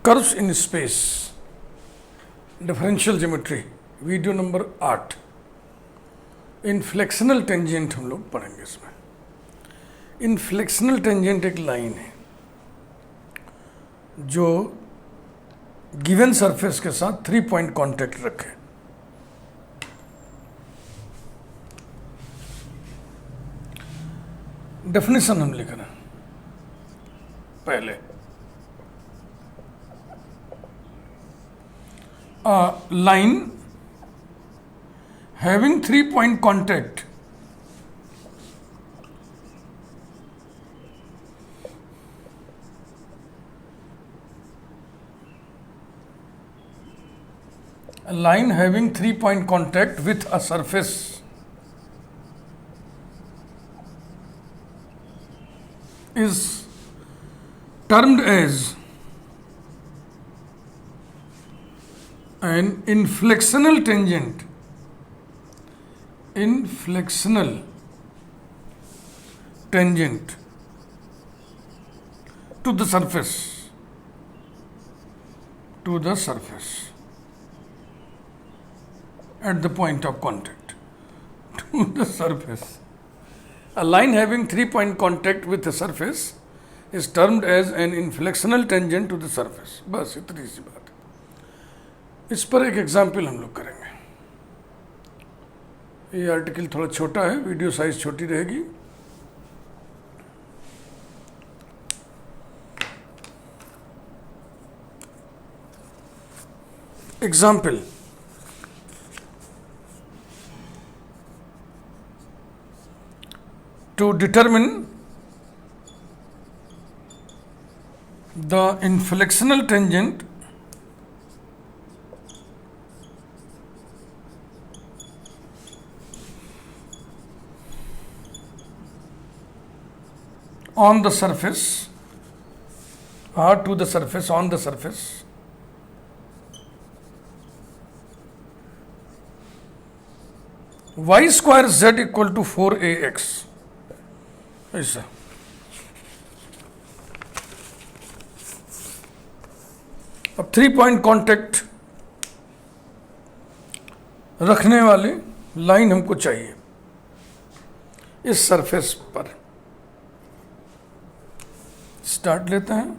Curves in space, differential geometry, video number 8। Inflectional tangent हम लोग पढ़ेंगे इसमें। इनफ्लेक्शनल टेंजेंट एक लाइन है जो गिवन सरफेस के साथ 3 पॉइंट कांटेक्ट रखे। डेफिनेशन हम लिख रहे हैं पहले। Line having 3 point contact with a surface is termed as an inflectional tangent. Inflectional tangent to the surface. At the point of contact to the surface. A line having 3 point contact with the surface is termed as an inflectional tangent to the surface. बस इतनी सी बात है। इस पर एक example हम लोग करेंगे। ये आर्टिकल थोड़ा छोटा है, वीडियो साइज छोटी रहेगी। Example, to determine the inflectional tangent on the surface or to the surface on the surface y square z equal to 4ax, ऐसा। अब 3 पॉइंट कांटेक्ट रखने वाली लाइन हमको चाहिए इस सरफेस पर। स्टार्ट लेते हैं।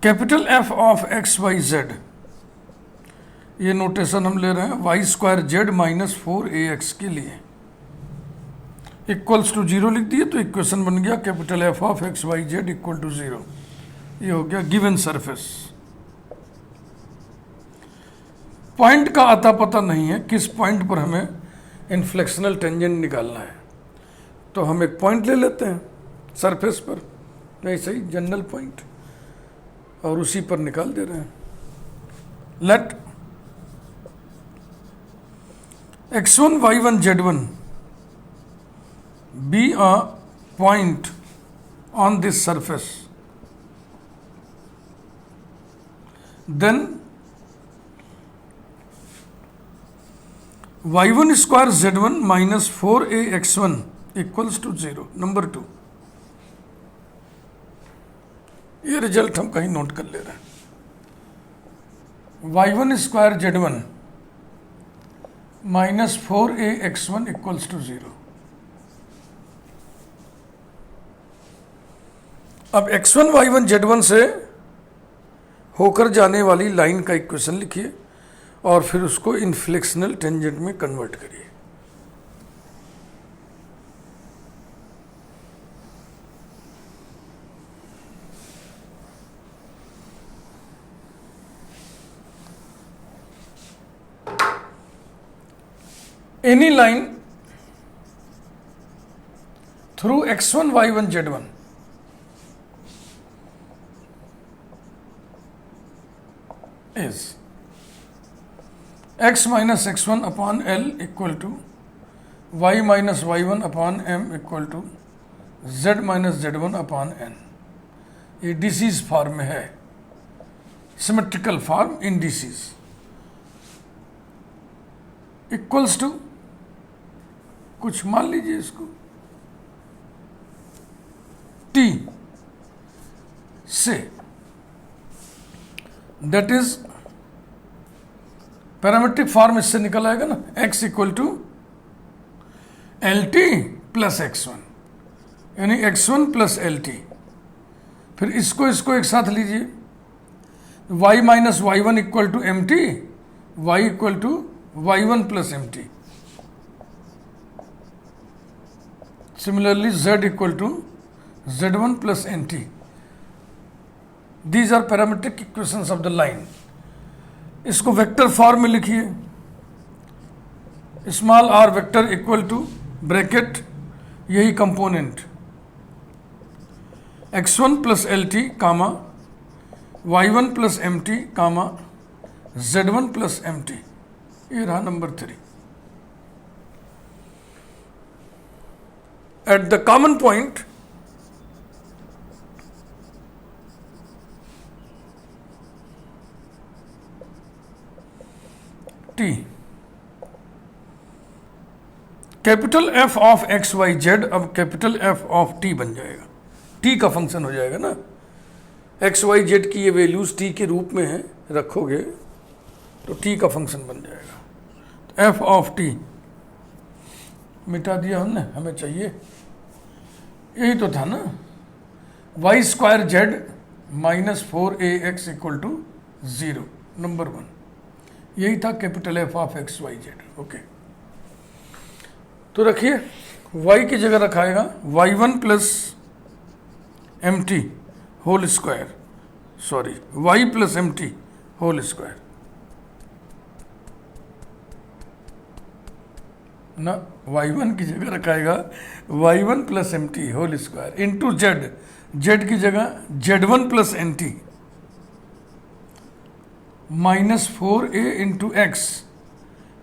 Capital F of X Y Z, ये नोटेशन हम ले रहे हैं Y square Z minus 4ax के लिए इक्वल्स टू 0 लिख दिए तो इक्वेशन बन गया capital F of X Y Z equal to 0। ये हो गया गिवन सरफेस। पॉइंट का आता पता नहीं है किस पॉइंट पर हमें इनफ्लेक्शनल टेंजेंट निकालना है, तो हम एक पॉइंट ले लेते हैं सरफेस पर, ऐसे ही जनरल पॉइंट, और उसी पर निकाल दे रहे हैं। Let x1 y1 z1 be a point on this surface, then y1 square z1 minus 4ax1 equals to 0। Number 2, ये रिजल्ट हम कहीं नोट कर ले रहे हैं। y1 square z1 minus 4ax1 equals to 0। अब x1 y1 z1 से होकर जाने वाली लाइन का इक्वेशन लिखिए और फिर उसको इनफ्लेक्शनल टेंजेंट में कन्वर्ट करिए। Any line through x1 y1 z1 is x minus x1 upon L equal to y minus y1 upon m equal to z minus z1 upon n। ये डिसीज form में है, सिमेट्रिकल फॉर्म इंडिसीज। Equals to कुछ मान लीजिए इसको T say that is parametric form इससे निकल आएगा ना, x equal to L T plus x1, यानी x1 प्लस एल टी। फिर इसको एक साथ लीजिए, y minus Y one equal to M T, Y equal to Y one plus M T. Similarly z equal to z1 plus N T. These are parametric equations of the line. इसको vector form में लिखिए, small R vector equal to bracket, यही component x1 plus L T comma y1 plus M T comma z1 plus M T. ये रहा number 3। At the common point t, capital F of X Y Z अब capital F of T बन जाएगा, T का function हो जाएगा ना। X Y Z की ये वैल्यूज टी के रूप में है, रखोगे तो टी का फंक्शन बन जाएगा। तो एफ ऑफ टी मिटा दिया हमने, हमें चाहिए यही तो था ना, Y square Z minus 4ax equal to 0, number 1। यही था capital F of X Y Z. Okay, तो रखिए y की जगह रखाएगा y1 plus M T whole square, sorry y plus M T whole square ना, y1 की जगह रखाएगा y1 plus M T whole square into Z, Z की जगह z1 plus N T minus 4a into X,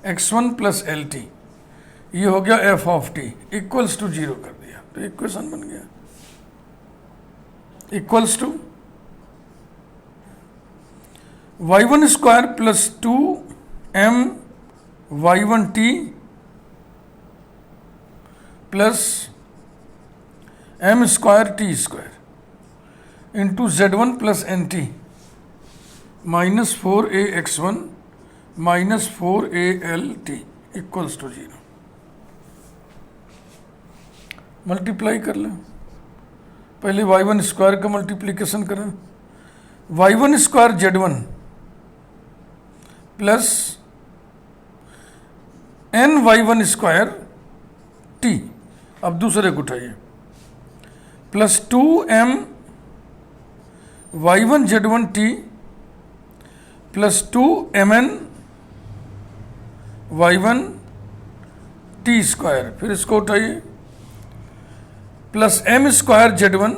x1 plus L T. ये हो गया F of T equals to 0 कर दिया, तो इक्वेशन बन गया equals to y1 square plus 2m y1 T plus m square T square into z1 plus N T minus 4ax1 minus 4alt equals to 0। Multiply कर लें, पहले y1 square का multiplication करें, y1 square z1 plus n y1 square t, अब दूसरे को उठाइए, plus 2m y1 z1 t plus 2mn y1 t square, फिर इसको उठाइए, plus m square z1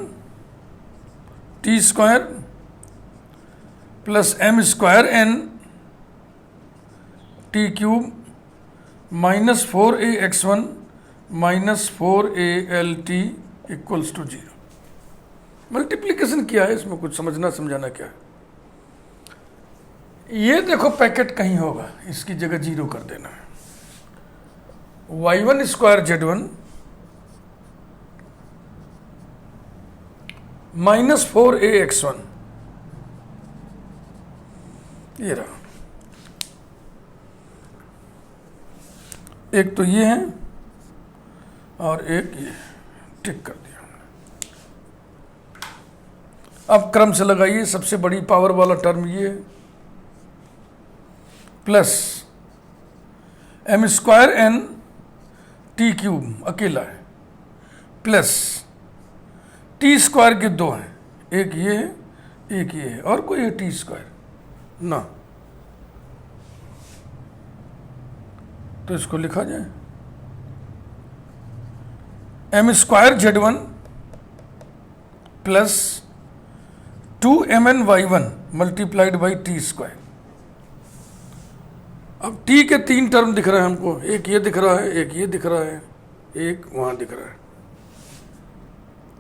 t square plus m square n t cube minus 4ax1 minus 4alt equals to 0। Multiplication किया है, इसमें कुछ समझना समझाना क्या है। ये देखो पैकेट कहीं होगा, इसकी जगह 0 कर देना है। y1 square z1 minus 4ax1, ये रहा, एक तो ये है और एक ये, टिक कर दिया। अब क्रम से लगाइए, सबसे बड़ी पावर वाला टर्म ये plus m square n T cube अकेला है, प्लस टी स्क्वायर के 2 हैं, एक ये है एक ये है, और कोई है टी स्क्वायर ना, तो इसको लिखा जाए m square z1 plus 2mn y1 multiplied by T square. अब t के 3 टर्म दिख रहे हैं हमको, एक ये दिख रहा है, एक ये दिख रहा है, एक वहां दिख रहा है,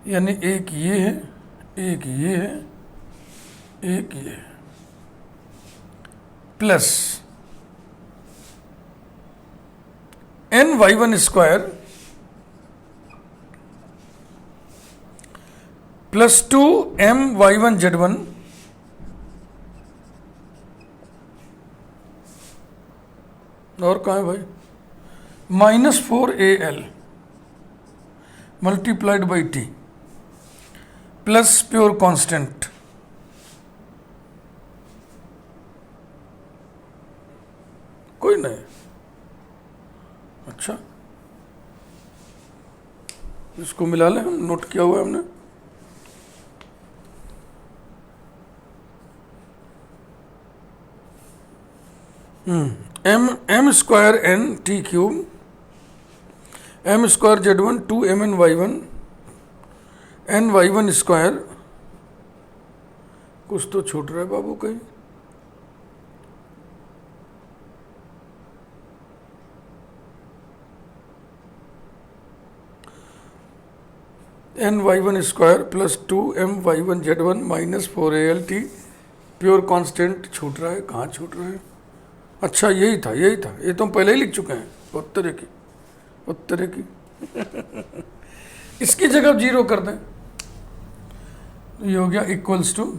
यानी एक ये है, एक ये है, एक ये है, plus n y1 square plus 2m y1 z1 और कहाँ है भाई, -4al multiplied by T plus pure constant, कोई नहीं। अच्छा, इसको मिला लें, हम नोट किया हुआ है हमने। M square N T cube M square Z1 2mn/y1 n/y1 square, कुछ तो छूट रहा है बाबू कहीं, n/y1 square plus 2m/y1 minus 4al t pure constant छूट रहा है, कहाँ छूट रहा है? अच्छा यही था, यही था, ये तो हम पहले ही लिख चुके हैं, उत्तरे की इसकी जगह जीरो कर दें, ये हो गया equals to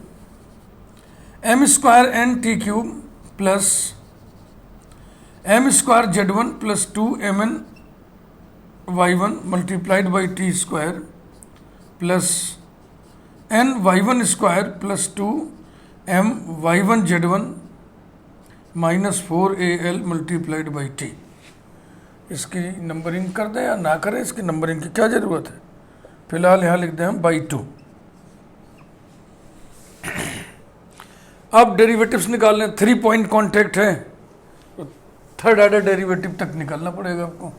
M square N T cube plus M square Z1 plus 2mn/y1 multiplied by T square plus n/y1 square plus 2m/y1 Z1 minus 4al multiplied by T. इसकी नंबरिंग कर दें या ना करें, इसकी नंबरिंग की क्या ज़रूरत है, फिलहाल यहाँ लिख दें हम बाई 2। अब डेरिवेटिव्स निकाल लें, 3 पॉइंट कॉन्टैक्ट है तो थर्ड ऑर्डर डेरिवेटिव तक निकालना पड़ेगा आपको।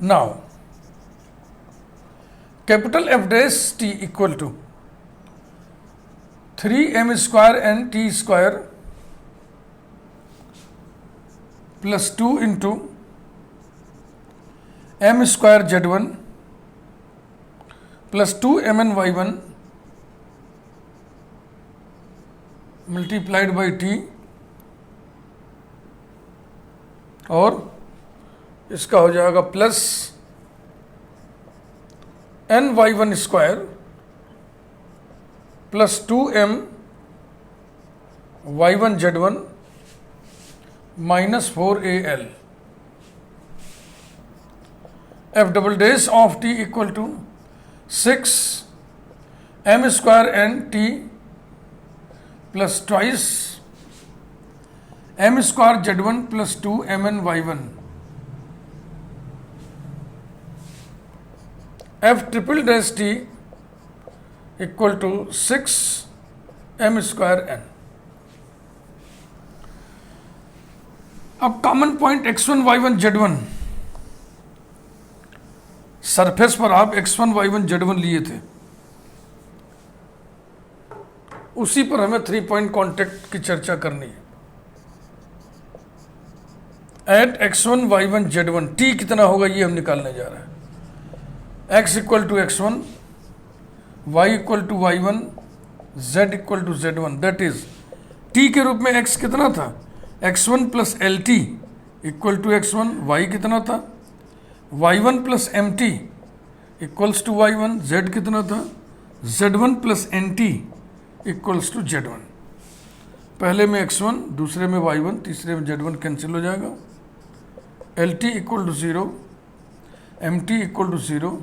Now capital F dash T equal to 3m square N T square plus 2 into m square Z1 plus 2mn/y1 multiplied by T, और इसका हो जाएगा plus n/y1 square plus 2m/y1 Z1 minus 4al F double dash of T equal to 6m square N T plus twice m square Z1 plus 2mn/y1 F triple dash T equal to 6m square N. अब common point x1 y1 z1, surface पर आप x1 y1 z1 लिए थे, उसी पर हमें 3 point contact की चर्चा करनी है। Eight x1 y1 z1 t कितना होगा ये हम निकालने जा रहे हैं। x equal to x1, y equal to y1, z equal to z1, that is t के रूप में x कितना था, x1 plus L T equal to x1, y कितना था, y1 plus M T equals to y1, z कितना था, z1 plus N T equals to z1। पहले में x1, दूसरे में y1, तीसरे में z1 कैंसिल हो जाएगा, L T equal to 0, M T equal to 0,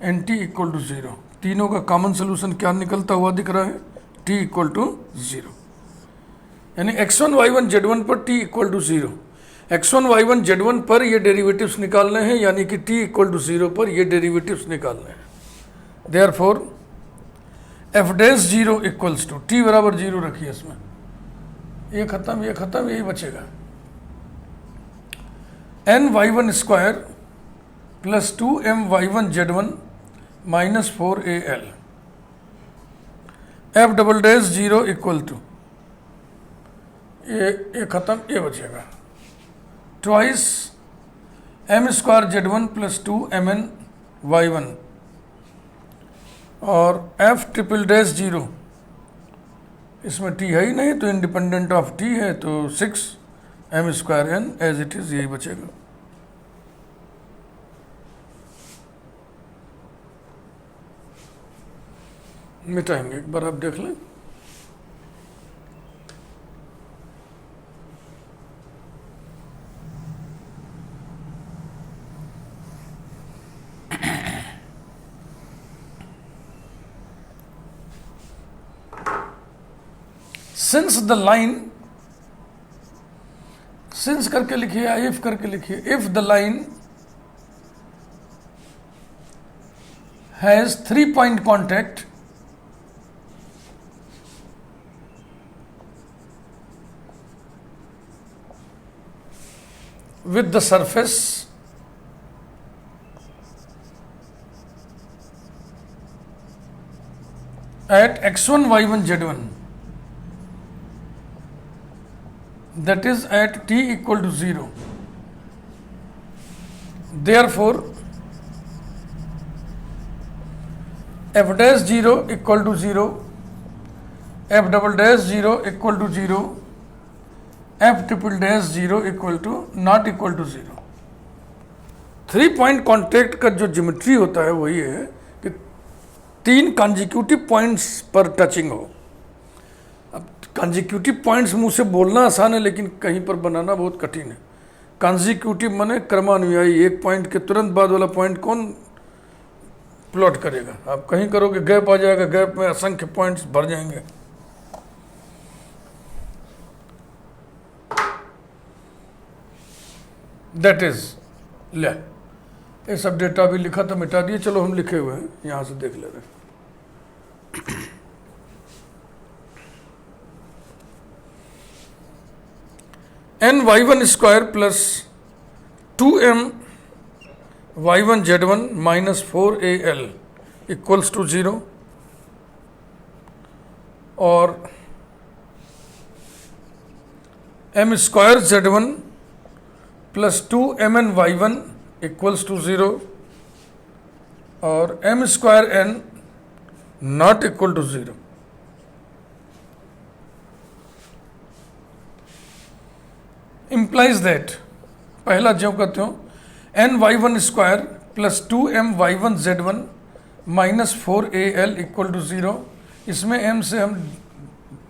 N T equal to 0। तीनों का कॉमन सोल्यूशन क्या निकलता हुआ दिख रहा है, t इक्वल टू 0, यानी x1 y1 z1 पर t equal to 0, x1 y1 z1 पर ये डेरिवेटिव्स निकालने हैं, यानी कि t इक्वल टू 0 पर ये डेरिवेटिव्स निकालने हैं। Therefore f dash 0 equals to t बराबर 0 रखिए, इसमें ये खत्म, ये खत्म, यही बचेगा, n/y1 square plus 2m/y1 z1 minus 4al f double dash 0 equal to ये खत्म, ये बचेगा, twice m square z1 plus 2mn/y1 और f ट्रिपल डैश 0, इसमें t है ही नहीं तो इंडिपेंडेंट ऑफ t है, तो 6m square n as it is, यही बचेगा। मिटाएंगे, एक बार आप देख लें। सिंस द लाइन, सिंस करके लिखिए या इफ करके लिखिए, if the line has 3 point contact with the surface at x1 y1 z1, that is at t equal to 0, therefore f dash 0 equal to 0, f double dash 0 equal to 0, f triple dash 0 equal to not equal to 0। 3 point contact का जो geometry होता है वही है कि 3 consecutive points पर touching हो। अब कॉन्जिक्यूटिव पॉइंट्स मुंह से बोलना आसान है, लेकिन कहीं पर बनाना बहुत कठिन है। कॉन्जिक्यूटिव माने क्रमानुयायी, एक पॉइंट के तुरंत बाद वाला पॉइंट कौन प्लॉट करेगा? आप कहीं करोगे गैप आ जाएगा, गैप में असंख्य पॉइंट्स भर जाएंगे। दैट इज ले, ये सब डेटा भी लिखा था, मिटा दिए। चलो हम लिखे हुए हैं, यहां से देख ले रहे हैं। N Y one square plus 2m y1 z1 minus 4al equals to 0, और m square z1 plus 2mn y1 equals to 0, और m square n not equal to 0। implies that, पहला जो कहते हो, N Y one square plus 2m y1 z1 minus 4al equal to 0। इसमें m से हम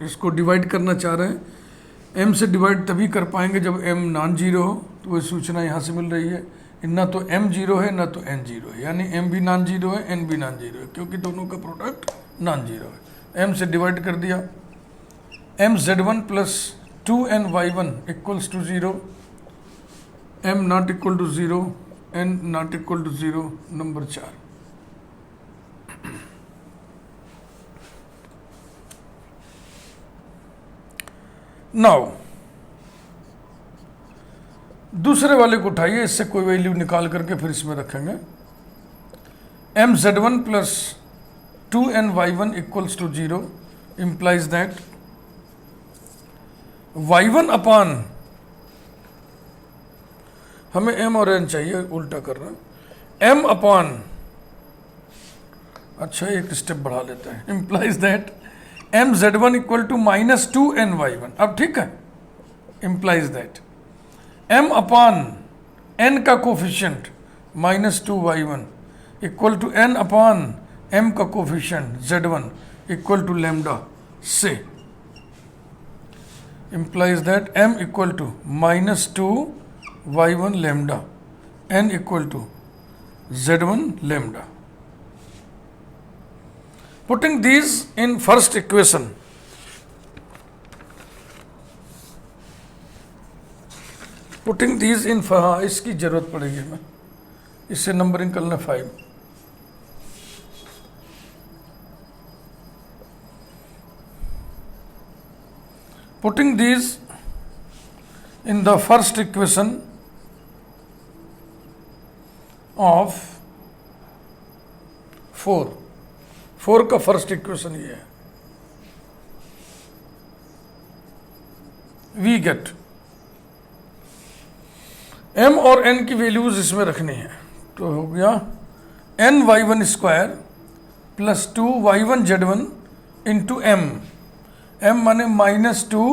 इसको डिवाइड करना चाह रहे हैं। m से डिवाइड तभी कर पाएंगे जब m नॉन जीरो हो, तो वही सूचना यहाँ से मिल रही है। ना तो m जीरो है ना तो n जीरो है, यानी m भी नॉन जीरो है, n भी नॉन जीरो है, क्योंकि दोनों का प्रोडक्ट नॉन जीरो है। m से डिवाइड कर दिया, m z1 plus 2n y1 equals to 0, m not equal to 0, n not equal to 0, number 4। Now दूसरे वाले को उठाइए, इससे कोई वैल्यू निकाल करके फिर इसमें रखेंगे। m z1 plus 2n y1 equals to 0 implies that y1 upon, हमें m और n चाहिए, उल्टा कर रहा है, m अपान, अच्छा एक स्टेप बढ़ा लेते हैं, implies that m z1 equal to minus 2n y1। अब ठीक है, implies that m upon n का coefficient minus 2y1 equal to n upon m का coefficient z1 equal to lambda से, implies that m equal to minus 2 y1 lambda, n equal to z1 lambda. Putting these in first equation, putting these in, हाँ इसकी जरूरत पड़ेगी हमें, इससे numbering करना 5। Putting these in the first equation of 4, 4 का first equation ये है, वी गेट m और n की वैल्यूज इसमें रखनी है, तो हो गया n y1 square plus 2 y1 z1 into m, m माने माइनस 2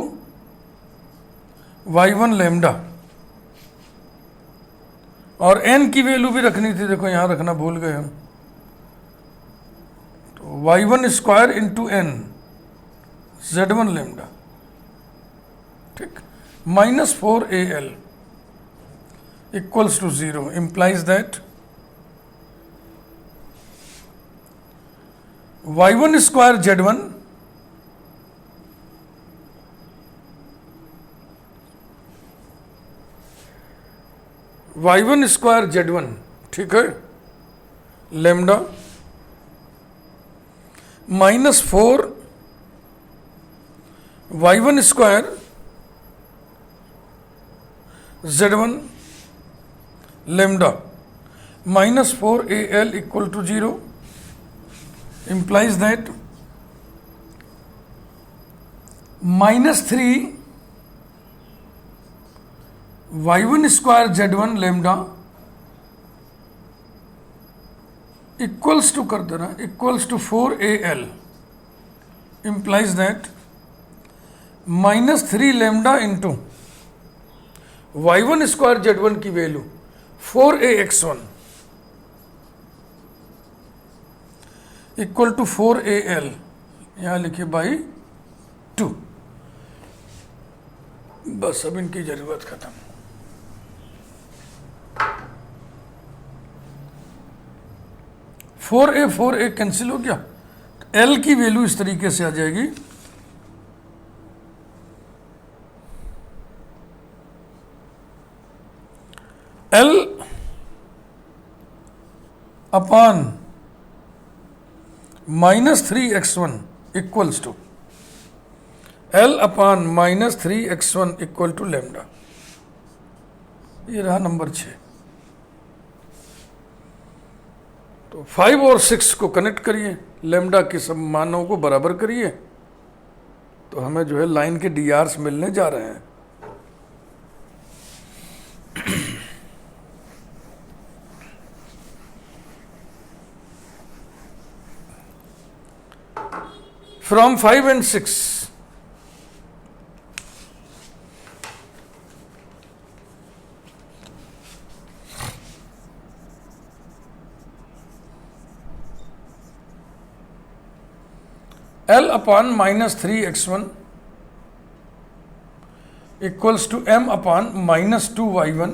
y1 लैम्डा, और n की वैल्यू भी रखनी थी, देखो यहां रखना भूल गए हम, तो y1 square into N z1 lambda, ठीक, -4al equals to 0 implies that y1 square z1 y1 square z1, ठीक है, lambda -4 y1 square z1 lambda -4al equal to 0 implies that -3 y1 square z1 lambda equals to कर देना, equals to 4al implies that -3 lambda into y1 square z1 की value 4ax1 equal to 4al, यहां लिखिए by 2। बस अब इनकी जरूरत खत्म। फोर ए कैंसिल हो गया, एल की वैल्यू इस तरीके से आ जाएगी, L upon -3x1 equals to L upon -3x1 equal to lambda. ये रहा नंबर 6। तो 5 और 6 को कनेक्ट करिए, लेमडा के सब मानों को बराबर करिए, तो हमें जो है लाइन के डीआरस मिलने जा रहे हैं। From 5 and 6, L upon -3x1 equals to m upon -2y1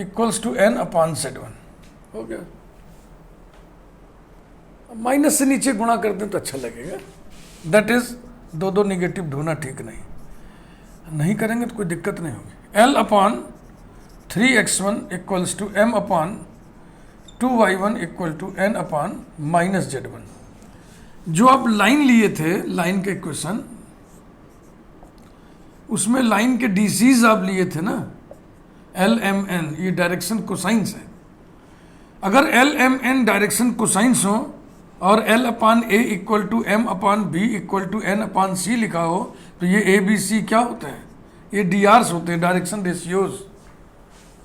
equals to n upon z1। हो गया। माइनस से नीचे गुणा कर दें तो अच्छा लगेगा, दैट इज दो निगेटिव ढूंढना ठीक नहीं करेंगे तो कोई दिक्कत नहीं होगी। L upon 3x1 equals to m upon 2y1 equal to n upon -z1। जो आप लाइन लिए थे, लाइन के इक्वेशन, उसमें लाइन के डीसीज आप लिए थे ना, LMN, ये डायरेक्शन कोसाइंस है। अगर LMN डायरेक्शन कोसाइंस हो और L upon A equal to M upon B equal to N upon C लिखा हो, तो ये ABC क्या होते हैं? ये DRs होते हैं, डायरेक्शन रेशियोज।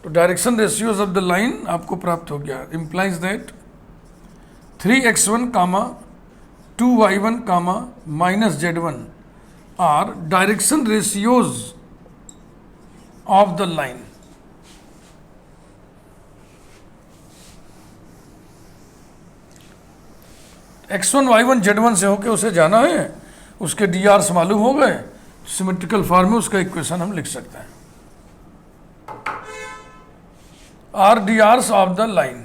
तो direction ratios of the line आपको प्राप्त हो गया, implies that 3x1 comma 2y1 comma -z1 are direction ratios of the line. x1 y1 z1 से होके उसे जाना है, उसके डीआरस मालूम हो गए, सिमेट्रिकल फॉर्म में उसका इक्वेशन हम लिख सकते हैं, are DRs of the line.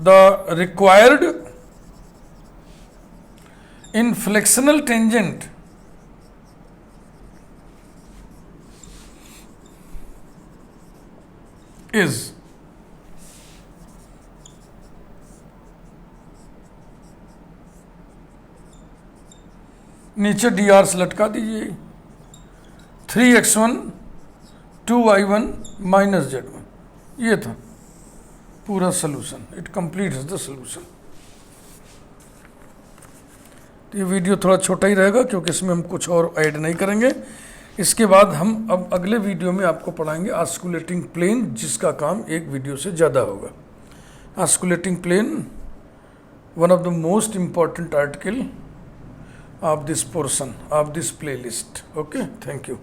The required inflectional tangent is नीचे डीआरस लटका दीजिए, 3x1 2y1 -z1। ये था पूरा solution, it completes the solution. तो ये वीडियो थोड़ा छोटा ही रहेगा क्योंकि इसमें हम कुछ और ऐड नहीं करेंगे। इसके बाद हम अब अगले वीडियो में आपको पढ़ाएंगे ऑस्कुलेटिंग प्लेन, जिसका काम एक वीडियो से ज़्यादा होगा। Osculating plane, one of the most important article of this portion of this playlist. Okay, thank you.